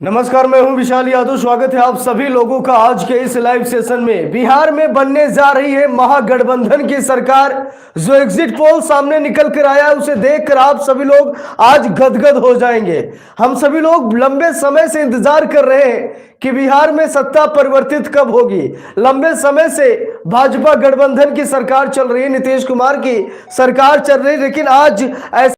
नमस्कार, मैं हूं विशाल यादव। स्वागत है आप सभी लोगों का आज के इस लाइव सेशन में। बिहार में बनने जा रही है महागठबंधन की सरकार। जो एग्जिट पोल सामने निकल कर आया है उसे देखकर आप सभी लोग आज गदगद हो जाएंगे। हम सभी लोग लंबे समय से इंतजार कर रहे हैं कि बिहार में सत्ता परिवर्तित कब होगी। लंबे समय से भाजपा गठबंधन की सरकार चल रही है, नीतीश कुमार की सरकार चल रही है, लेकिन आज ऐसा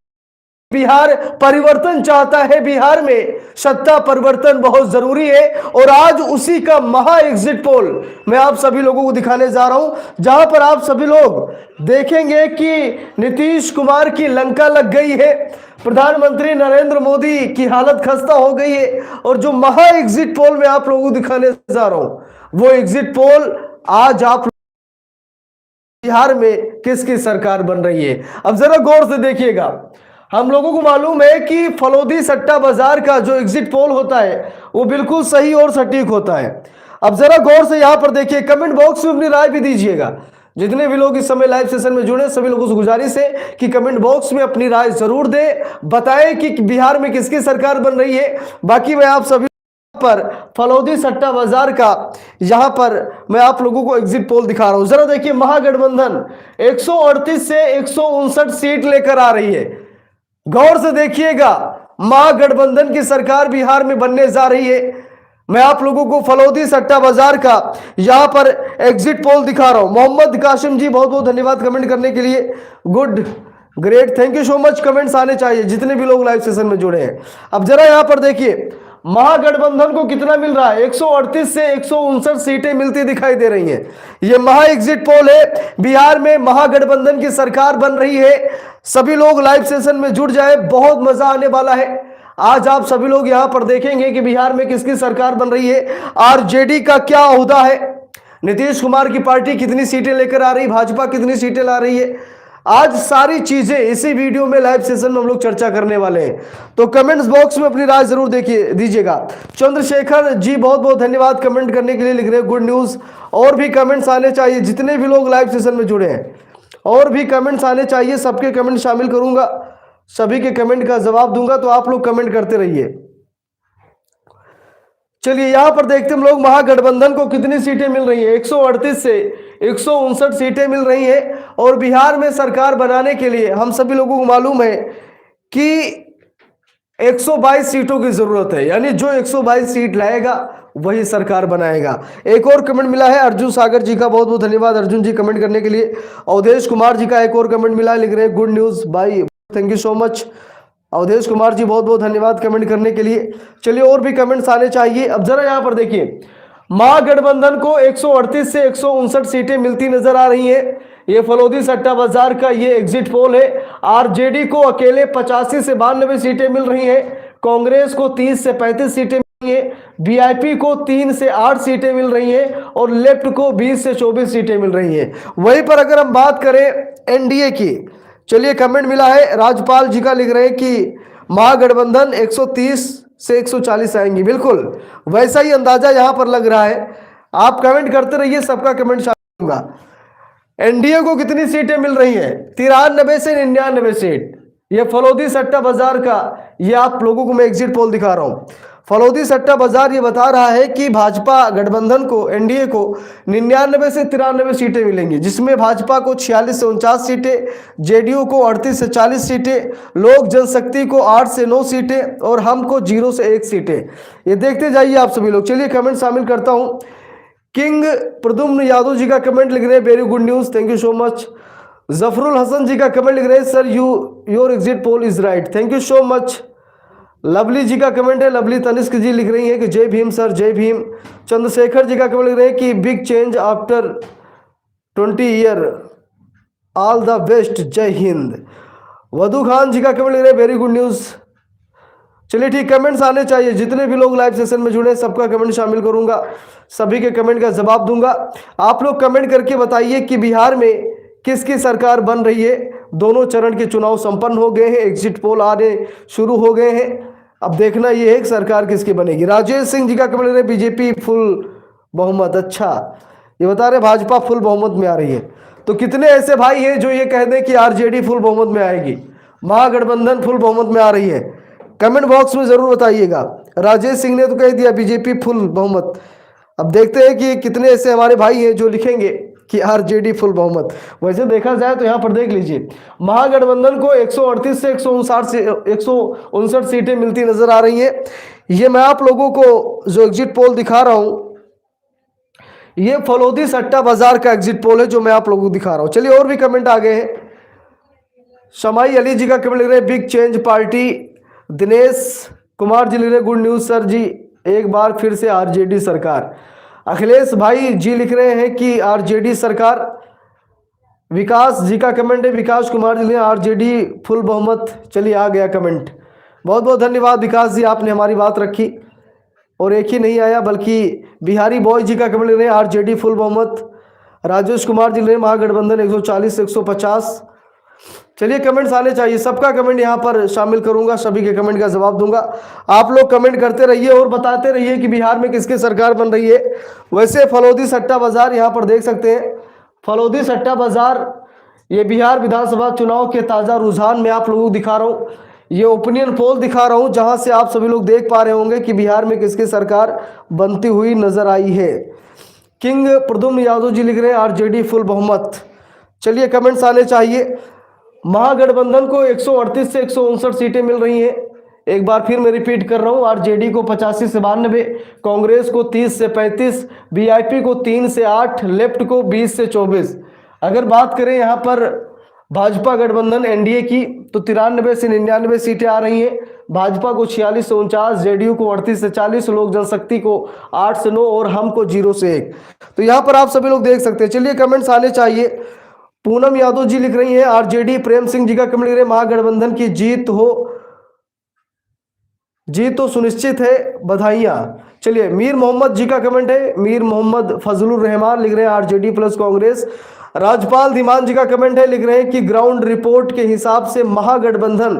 बिहार परिवर्तन चाहता है। बिहार में सत्ता परिवर्तन बहुत जरूरी है और आज उसी का महा एग्जिट पोल मैं आप सभी लोगों को दिखाने जा रहा हूं, जहां पर आप सभी लोग देखेंगे कि नीतीश कुमार की लंका लग गई है, प्रधानमंत्री नरेंद्र मोदी की हालत खस्ता हो गई है। और जो महा एग्जिट पोल मैं आप लोगों को दिखाने जा रहा हूं वो एग्जिट पोल आज आप बिहार में किसकी सरकार बन रही है। अब जरा गौर से देखिएगा। हम लोगों को मालूम है कि फलोदी सट्टा बाजार का जो एग्जिट पोल होता है वो बिल्कुल सही और सटीक होता है। अब जरा गौर से यहां पर देखिए, कमेंट बॉक्स में अपनी राय भी दीजिएगा। जितने भी लोग इस समय लाइव सेशन में जुड़े सभी लोगों से गुजारिश है कि कमेंट बॉक्स में अपनी राय जरूर दें, बताएं कि बिहार में किसकी सरकार बन रही है। बाकी मैं आप सभी पर फलोदी सट्टा बाजार का यहां पर मैं आप लोगों को एग्जिट पोल दिखा रहा हूं। जरा देखिए, महागठबंधन 138 से 159 सीट लेकर आ रही है। गौर से देखिएगा, महागठबंधन की सरकार बिहार में बनने जा रही है। मैं आप लोगों को फलोदी सट्टा बाजार का यहां पर एग्जिट पोल दिखा रहा हूं। मोहम्मद कासिम जी, बहुत बहुत धन्यवाद कमेंट करने के लिए। Good, great, thank you so much. Comments आने चाहिए जितने भी लोग लाइव सेशन में जुड़े हैं। अब जरा यहां पर देखिए, महागठबंधन को कितना मिल रहा है। 138 से 159 सीटें मिलती दिखाई दे रही हैं। यह महा एग्जिट पोल है। बिहार में महागठबंधन की सरकार बन रही है। सभी लोग लाइव सेशन में जुड़ जाए, बहुत मजा आने वाला है। आज आप सभी लोग यहां पर देखेंगे कि बिहार में किसकी सरकार बन रही है, आरजेडी का क्या ओहदा है, नीतीश कुमार की पार्टी कितनी सीटें लेकर आ रही, भाजपा कितनी सीटें ला रही है। आज सारी चीजें इसी वीडियो में लाइव सेशन में हम लोग चर्चा करने वाले हैं। तो कमेंट्स बॉक्स में अपनी राय जरूर देखिए दीजिएगा। चंद्रशेखर जी, बहुत बहुत धन्यवाद कमेंट करने के लिए, लिख रहे हैं गुड न्यूज। और भी कमेंट्स आने चाहिए जितने भी लोग लाइव सेशन में जुड़े हैं, और भी कमेंट्स आने चाहिए। सबके कमेंट शामिल करूंगा, सभी के कमेंट का जवाब दूंगा, तो आप लोग कमेंट करते रहिए। चलिए यहां पर देखते हम लोग महागठबंधन को कितनी सीटें मिल रही है। 138 से 159 सीटें मिल रही है। और बिहार में सरकार बनाने के लिए हम सभी लोगों को मालूम है कि 122 सीटों की जरूरत है, यानी जो 122 सीट लाएगा वही सरकार बनाएगा। एक और कमेंट मिला है अर्जुन सागर जी का, बहुत बहुत धन्यवाद अर्जुन जी कमेंट करने के लिए। अवधेश कुमार जी का एक और कमेंट मिला है, लिख रहे हैं गुड न्यूज भाई, thank you so much Avdhesh Kumar ji, बहुत बहुत धन्यवाद कमेंट करने के लिए। चलिए और भी कमेंट्स आने चाहिए। अब जरा यहां पर देखिए, महागठबंधन को 138 से 159 सीटें मिलती नजर आ रही हैं। ये फलोदी सट्टा बाजार का ये एग्जिट पोल है। आरजेडी को अकेले 85 से 92 सीटें मिल रही हैं, कांग्रेस को 30 से 35 सीटें मिल रही हैं, वीआईपी को 3 से 8 सीटें मिल रही हैं और लेफ्ट को 20 से 24 सीटें मिल रही हैं। वहीं पर अगर हम बात करें एनडीए की, चलिए कमेंट मिला है राजपाल जी का, लिख रहे हैं कि महागठबंधन 130 से 140 आएंगी। बिल्कुल वैसा ही अंदाजा यहां पर लग रहा है। आप कमेंट करते रहिए, सबका कमेंट शामिल होगा। एनडीए को कितनी सीटें मिल रही हैं? 93 से 99 सीट। ये फलोदी सट्टा बाजार का ये आप लोगों को मैं एग्जिट पोल दिखा रहा हूं। फलोदी सट्टा बाजार ये बता रहा है कि भाजपा गठबंधन को, एनडीए को 99 से 93 सीटें मिलेंगी, जिसमें भाजपा को 46 से 49 सीटें, जेडीयू को 38 से 40 सीटें, लोक जनशक्ति को 8 से 9 सीटें और हमको 0 से 1 सीटें। ये देखते जाइए आप सभी लोग। चलिए कमेंट शामिल करता हूं। किंग प्रदुम्न यादव जी का कमेंट लिख रहे हैं very good news, thank you so much. Zafarul Hasan ji का कमेंट लिख रहे हैं sir your exit poll is right, thank you so much. Lovely ji का कमेंट है, लवली तनिष्क जी लिख रही हैं कि जय भीम सर, जय भीम। चंद्रशेखर जी का कमेंट लिख रहे हैं कि big change after 20 year, all the best, जय हिंद। वधु खान जी का कमेंट लिख रहे हैं वेरी गुड न्यूज। चलिए ठीक, कमेंट्स आने चाहिए जितने भी लोग लाइव सेशन में जुड़े, सबका कमेंट शामिल करूंगा, सभी के कमेंट का जवाब दूंगा। आप लोग कमेंट करके बताइए कि बिहार में किसकी सरकार बन रही है। दोनों चरण के चुनाव संपन्न हो गए हैं, एग्जिट पोल आने शुरू हो गए हैं। अब देखना यह है कि सरकार किसकी बनेगी। राजेश सिंह जी का कमेंट है बीजेपी फुल बहुमत, अच्छा ये बता रहे भाजपा फुल बहुमत में आ रही है। तो कितने ऐसे भाई हैं जो ये कह दें कि आरजेडी फुल बहुमत में आएगी, महागठबंधन फुल बहुमत में आ रही है। कमेंट बॉक्स में जरूर बताइएगा। राजेश सिंह ने तो कह दिया बीजेपी फुल बहुमत। अब देखते हैं कि कितने ऐसे हमारे भाई हैं जो लिखेंगे कि आरजेडी फुल बहुमत। वैसे देखा जाए तो यहाँ पर देख लीजिए, महागठबंधन को 138 से 159 सीटें मिलती नजर आ रही हैं। ये मैं आप लोगों को जो एग्जिट पोल दिखा रहा हूं, ये फलोदी सट्टा बाजार का एग्जिट पोल है जो मैं आप लोगों को दिखा रहा हूं। चलिए और भी कमेंट आ गए हैं। शमाई अली जी का कमेंट लिख रहे हैं big change party. Dinesh Kumar ji लिख रहे गुड न्यूज सर जी, एक बार फिर से आरजेडी सरकार। अखिलेश भाई जी लिख रहे हैं कि आरजेडी सरकार। विकास जी का कमेंट है, विकास कुमार जी लिख रहे हैं आरजेडी फुल बहुमत। चलिए आ गया कमेंट, बहुत बहुत धन्यवाद विकास जी, आपने हमारी बात रखी। और एक ही नहीं आया बल्कि बिहारी बॉय जी का कमेंट लिख रहे हैं आरजेडी फुल बहुमत। राजेश कुमार जी लिख रहे हैं महागठबंधन 140 से 150। चलिए कमेंट्स आने चाहिए, सबका कमेंट यहाँ पर शामिल करूंगा, सभी के कमेंट का जवाब दूंगा। आप लोग कमेंट करते रहिए और बताते रहिए कि बिहार में किसकी सरकार बन रही है। वैसे फलोदी सट्टा बाजार यहाँ पर देख सकते हैं, फलोदी सट्टा बाजार ये बिहार विधानसभा चुनाव के ताज़ा रुझान में आप लोगों को दिखा रहा हूँ। ये ओपिनियन पोल दिखा रहा हूँ जहाँ से आप सभी लोग देख पा रहे होंगे कि बिहार में किसकी सरकार बनती हुई नजर आई है। किंग प्रद्युम्न यादव जी लिख रहे हैं आरजेडी फुल बहुमत। चलिए कमेंट्स आने चाहिए। महागठबंधन को 138 से 159 सीटें मिल रही हैं। एक बार फिर मैं रिपीट कर रहा हूं, आरजेडी को 85 से 92, कांग्रेस को 30 से 35, वीआईपी को 3 से 8, लेफ्ट को 20 से 24। अगर बात करें यहां पर भाजपा गठबंधन एनडीए की तो 93 से 99 सीटें आ रही हैं। भाजपा को 46 से 49, जेडीयू को 38 से 40, लोक जनशक्ति को 8 से 9 और हम को 0 से 1। तो यहां पर आप सभी लोग देख सकते हैं। चलिए कमेंट्स आने चाहिए। पूनम यादव जी लिख रही हैं आरजेडी। प्रेम सिंह जी का कमेंट लिख रहे हैं महागठबंधन की जीत तो सुनिश्चित है, बधाइयां। चलिए मीर मोहम्मद जी का कमेंट है, मीर मोहम्मद फजलुर रहमान लिख रहे हैं आरजेडी प्लस कांग्रेस। राजपाल धीमान जी का कमेंट है, लिख रहे हैं कि ग्राउंड रिपोर्ट के हिसाब से महागठबंधन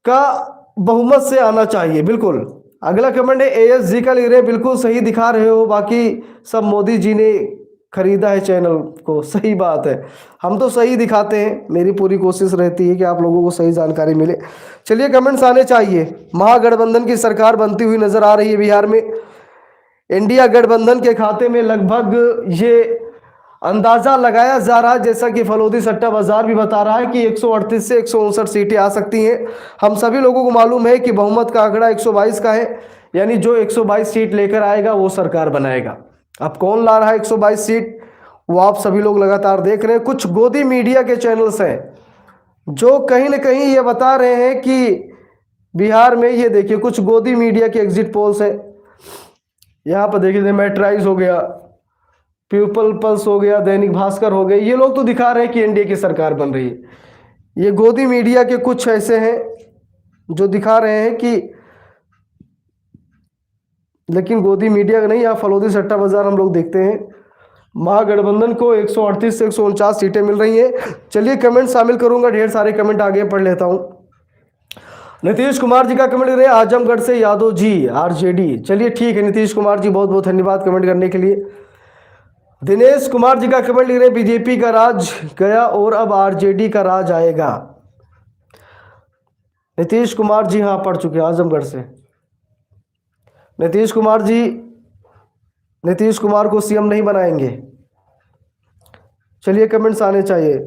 का बहुमत से आना चाहिए। बिल्कुल। अगला कमेंट है एएस जी का, लिख रहे हैं बिल्कुल सही दिखा रहे हो, बाकी सब मोदी जी ने खरीदा है चैनल को। सही बात है, हम तो सही दिखाते हैं, मेरी पूरी कोशिश रहती है कि आप लोगों को सही जानकारी मिले। चलिए कमेंट्स आने चाहिए। महागठबंधन की सरकार बनती हुई नजर आ रही है बिहार में। इंडिया गठबंधन के खाते में लगभग ये अंदाजा लगाया जा रहा है, जैसा कि फलोदी सट्टा बाजार भी बता रहा है कि 138 से 159 सीटें आ सकती हैं। हम सभी लोगों को मालूम है कि बहुमत का आंकड़ा 122 का है, यानी जो 122 सीट लेकर आएगा वो सरकार बनाएगा। अब कौन ला रहा है 122 सीट, वो आप सभी लोग लगातार देख रहे हैं। कुछ गोदी मीडिया के चैनल्स हैं जो कहीं ना कहीं ये बता रहे हैं कि बिहार में, ये देखिए कुछ गोदी मीडिया के एग्जिट पोल्स हैं। यहाँ पर देखिए मेट्राइज हो गया, पीपल पल्स हो गया, दैनिक भास्कर हो गए, ये लोग तो दिखा रहे हैं कि एनडीए की सरकार बन रही है। ये गोदी मीडिया के कुछ ऐसे हैं जो दिखा रहे हैं कि, लेकिन गोदी मीडिया का नहीं, यहाँ फलोदी सट्टा बाजार हम लोग देखते हैं। महागठबंधन को 138 से 149 सीटें मिल रही हैं। चलिए कमेंट शामिल करूंगा, ढेर सारे कमेंट आगे पढ़ लेता हूं। नीतीश कुमार जी का कमेंट लिख रहे हैं आजमगढ़ से यादव जी आरजेडी। चलिए ठीक है नीतीश कुमार जी, बहुत बहुत धन्यवाद कमेंट करने के लिए। दिनेश कुमार जी का कमेंट लिख रहे हैं बीजेपी का राज गया और अब आरजेडी का राज आएगा। नीतीश कुमार जी हाँ पढ़ चुके हैं आजमगढ़ से। नीतीश कुमार जी, नीतीश कुमार को सीएम नहीं बनाएंगे। चलिए कमेंट्स आने चाहिए।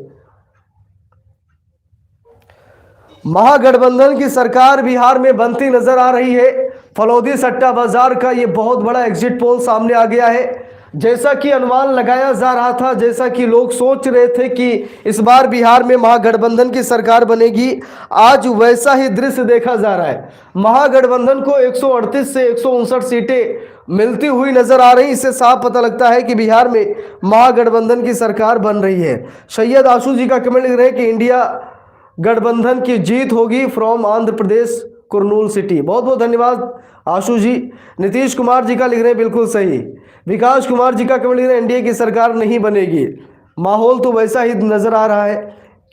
महागठबंधन की सरकार बिहार में बनती नजर आ रही है। फलोदी सट्टा बाजार का ये बहुत बड़ा एग्जिट पोल सामने आ गया है। जैसा कि अनुमान लगाया जा रहा था, जैसा कि लोग सोच रहे थे कि इस बार बिहार में महागठबंधन की सरकार बनेगी, आज वैसा ही दृश्य देखा जा रहा है। महागठबंधन को 138 से 159 सीटें मिलती हुई नजर आ रही। इससे साफ पता लगता है कि बिहार में महागठबंधन की सरकार बन रही है। सैयद आशू जी का कमेंट लिख रहे हैं कि इंडिया गठबंधन की जीत होगी फ्रॉम आंध्र प्रदेश कुरनूल सिटी। बहुत बहुत धन्यवाद आशू जी। नीतीश कुमार जी का लिख रहे हैं बिल्कुल सही। विकास कुमार जी का कमेंट लिख रहे हैं एनडीए की सरकार नहीं बनेगी। माहौल तो वैसा ही नजर आ रहा है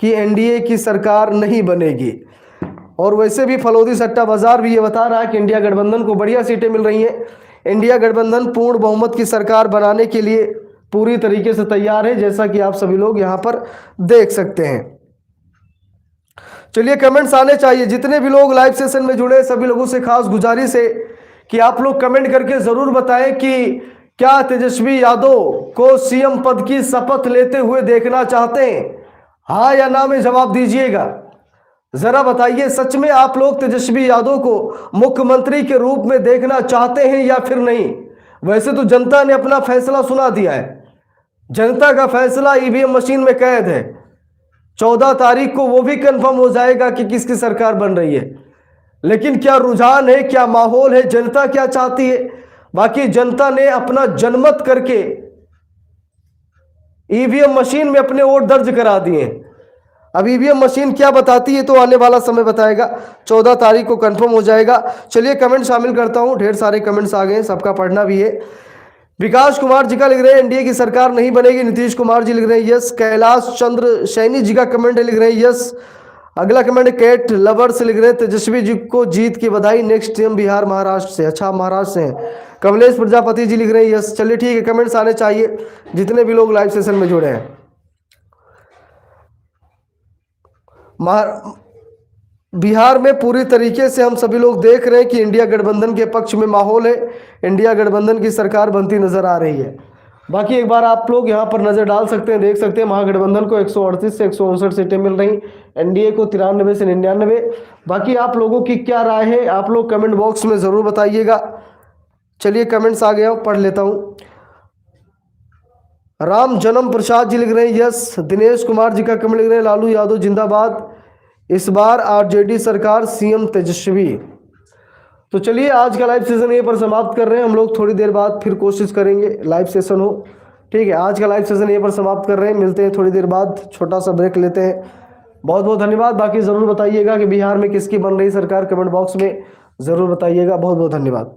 कि एनडीए की सरकार नहीं बनेगी। और वैसे भी फलोदी सट्टा बाजार भी ये बता रहा है कि इंडिया गठबंधन को बढ़िया सीटें मिल रही हैं। इंडिया गठबंधन पूर्ण बहुमत की सरकार बनाने के लिए पूरी तरीके से तैयार है, जैसा कि आप सभी लोग यहाँ पर देख सकते हैं। चलिए कमेंट्स आने चाहिए। जितने भी लोग लाइव सेशन में जुड़े सभी लोगों से खास गुजारिश है कि आप लोग कमेंट करके जरूर बताएं कि क्या तेजस्वी यादव को सीएम पद की शपथ लेते हुए देखना चाहते हैं, हाँ या ना में जवाब दीजिएगा। जरा बताइए सच में आप लोग तेजस्वी यादव को मुख्यमंत्री के रूप में देखना चाहते हैं या फिर नहीं। वैसे तो जनता ने अपना फैसला सुना दिया है, जनता का फैसला ईवीएम मशीन में कैद है। 14 तारीख को वो भी कंफर्म हो जाएगा कि किसकी सरकार बन रही है। लेकिन क्या रुझान है, क्या माहौल है, जनता क्या चाहती है, बाकी जनता ने अपना जनमत करके ईवीएम मशीन में अपने वोट दर्ज करा दिए। अब ईवीएम मशीन क्या बताती है तो आने वाला समय बताएगा। 14 तारीख को कंफर्म हो जाएगा। चलिए कमेंट शामिल करता हूं, ढेर सारे कमेंट्स आ गए हैं, सबका पढ़ना भी है। विकास कुमार जी का लिख रहे हैं एनडीए की सरकार नहीं बनेगी। नीतीश कुमार जी लिख रहे हैं यस। कैलाश चंद्र सैनी जी का कमेंट लिख रहे हैं यस। अगला कमेंट कैट लवर से लिख रहे हैं तेजस्वी जी को जीत की बधाई, नेक्स्ट सीएम बिहार महाराष्ट्र से। अच्छा महाराष्ट्र से हैं। कमलेश प्रजापति जी लिख रहे हैं यस। चलिए ठीक है, कमेंट्स आने चाहिए जितने भी लोग लाइव सेशन में जुड़े हैं। बिहार में पूरी तरीके से हम सभी लोग देख रहे हैं कि इंडिया गठबंधन के पक्ष में माहौल है, इंडिया गठबंधन की सरकार बनती नजर आ रही है। बाकी एक बार आप लोग यहां पर नजर डाल सकते हैं, देख सकते हैं महागठबंधन को 138 से 159 सीटें मिल रही, एनडीए को 93 से 99। बाकी आप लोगों की क्या राय है आप लोग कमेंट बॉक्स में जरूर बताइएगा। चलिए कमेंट्स आ गया, पढ़ लेता हूं। राम जन्म प्रसाद जी लिख रहे हैं यस। दिनेश कुमार जी का कमेंट लिख रहे हैं लालू यादव जिंदाबाद, इस बार आरजेडी सरकार सीएम तेजस्वी। तो चलिए आज का लाइव सेशन यहीं पर समाप्त कर रहे हैं। हम लोग थोड़ी देर बाद फिर कोशिश करेंगे लाइव सेशन हो, ठीक है। आज का लाइव सेशन यहीं पर समाप्त कर रहे हैं, मिलते हैं थोड़ी देर बाद, छोटा सा ब्रेक लेते हैं। बहुत बहुत धन्यवाद। बाकी ज़रूर बताइएगा कि बिहार में किसकी बन रही सरकार, कमेंट बॉक्स में ज़रूर बताइएगा। बहुत बहुत धन्यवाद।